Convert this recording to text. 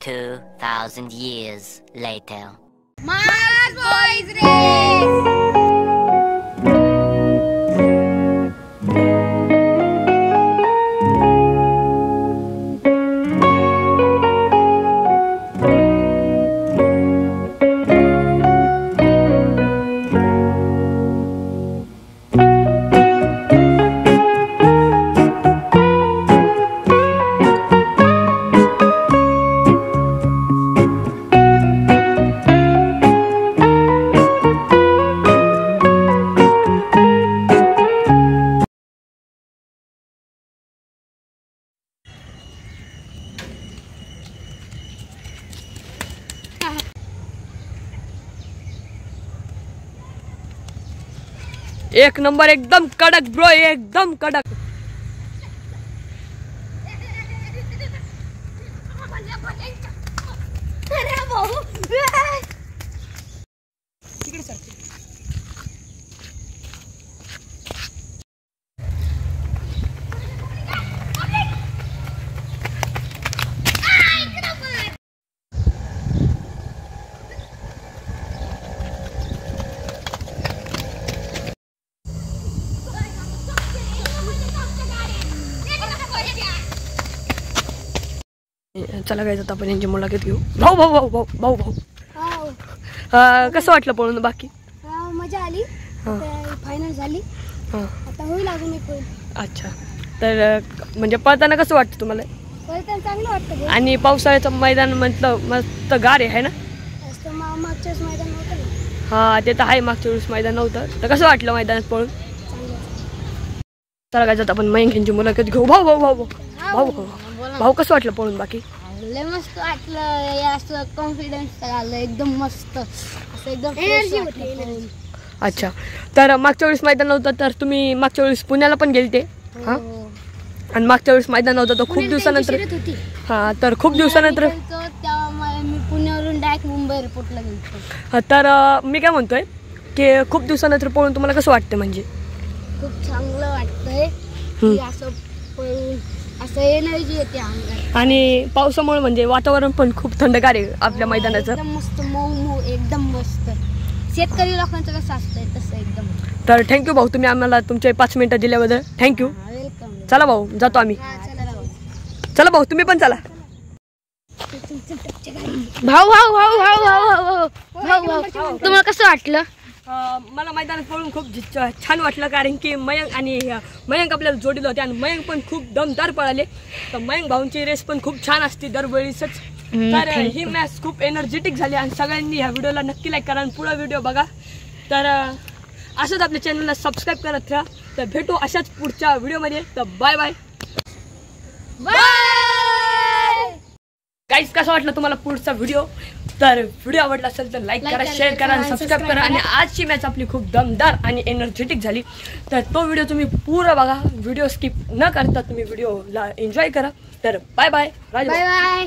2,000 years later. Mars Boys Race! एक number, एकदम कडक ब्रो, एकदम कडक. चला गाइस, आता आपण यांची मुलाखत घेऊ. भाऊ भाऊ भाऊ भाऊ भाऊ भाऊ कसं वाटलं पळून? बाकी मजा आली. फायनल झाली. आता होईल अजून एक होईल. अच्छा, तर म्हणजे पळताना कसं वाटतं तुम्हाला? पळताना चांगलं वाटतं. आणि पावसाळ्याचं मैदान म्हटलं मस्त गार आहे ना? मागच्या वेळेस मैदान नव्हतं. हा, ते तर आहे, मागच्या वेळेस मैदान नव्हतं. तर कसं वाटलं मैदानात पळून? चला गाइस, आता आपण मयंक यांची मुलाखत घेऊ. भाऊ भाऊ भाऊ भाऊ भाऊ भाऊ कसं वाटलं पळून? बाकी लय मस्त वाटलं. असं कॉन्फिडन्स आलं, एकदम मस्त, असं एकदम एनर्जी होती. अच्छा, तर मागच्या वेळेस मैदान नव्हतं, तर तुम्ही मागच्या वेळेस पुण्याला पण गेलते. हां, आणि मागच्या वेळेस मैदान नव्हतं तर खूप दिवसानंतर. हां, तर खूप दिवसानंतर तेव्हा मी पुण्यावरून डायरेक्ट मुंबई एअरपोर्टला गेलो. तर मी काय म्हणतोय की खूप दिवसानंतर पळून तुम्हाला कसं वाटतं? म्हणजे खूप चांगलं वाटतंय की असं पळून, असं एनर्जी येते अंगात. आणि पावसामुळे म्हणजे वातावरण पण खूप थंडगार आहे आपल्या मैदानाचं. एकदम मस्त, मऊ मऊ, एकदम मस्त. शेतकरी लोकांचं कसं असतंय तसं एकदम. तर थँक्यू भाऊ, तुम्ही आम्हाला तुमचे 5 मिनिटं दिल्याबद्दल थँक्यू. वेलकम. चला भाऊ, जातो आम्ही. चला भाऊ, तुम्ही पण चला. भाऊ भाऊ भाऊ भाऊ भाऊ भाऊ भाऊ तुम्हाला कसं वाटलं? मला मैदानात पळून खूप छान वाटलं, कारण की मयंक आपल्याला जोडीला होते आणि मयंक पण खूप दमदार पळाले. तर मयंक भाऊंची रेस पण खूप छान असते दरवेळीच. तर ही मॅच खूप एनर्जेटिक झाली आणि सगळ्यांनी ह्या व्हिडिओला नक्की लाईक करा आणि पुढा व्हिडिओ बघा. तर असंच आपल्या चॅनलला सबस्क्राईब करत राहा. तर भेटू अशाच पुढच्या व्हिडिओमध्ये. तर बाय बाय बाय गाईस. कसं वाटलं तुम्हाला पुढचा व्हिडिओ? तर व्हिडिओ आवडला असेल तर लाईक करा, शेअर करा आणि सबस्क्राईब करा. आणि आजची मॅच आपली खूप दमदार आणि एनर्जेटिक झाली. तर तो व्हिडिओ तुम्ही पूर्ण बघा, व्हिडिओ स्किप न करता तुम्ही व्हिडिओला एन्जॉय करा. तर बाय बाय. Bye bye.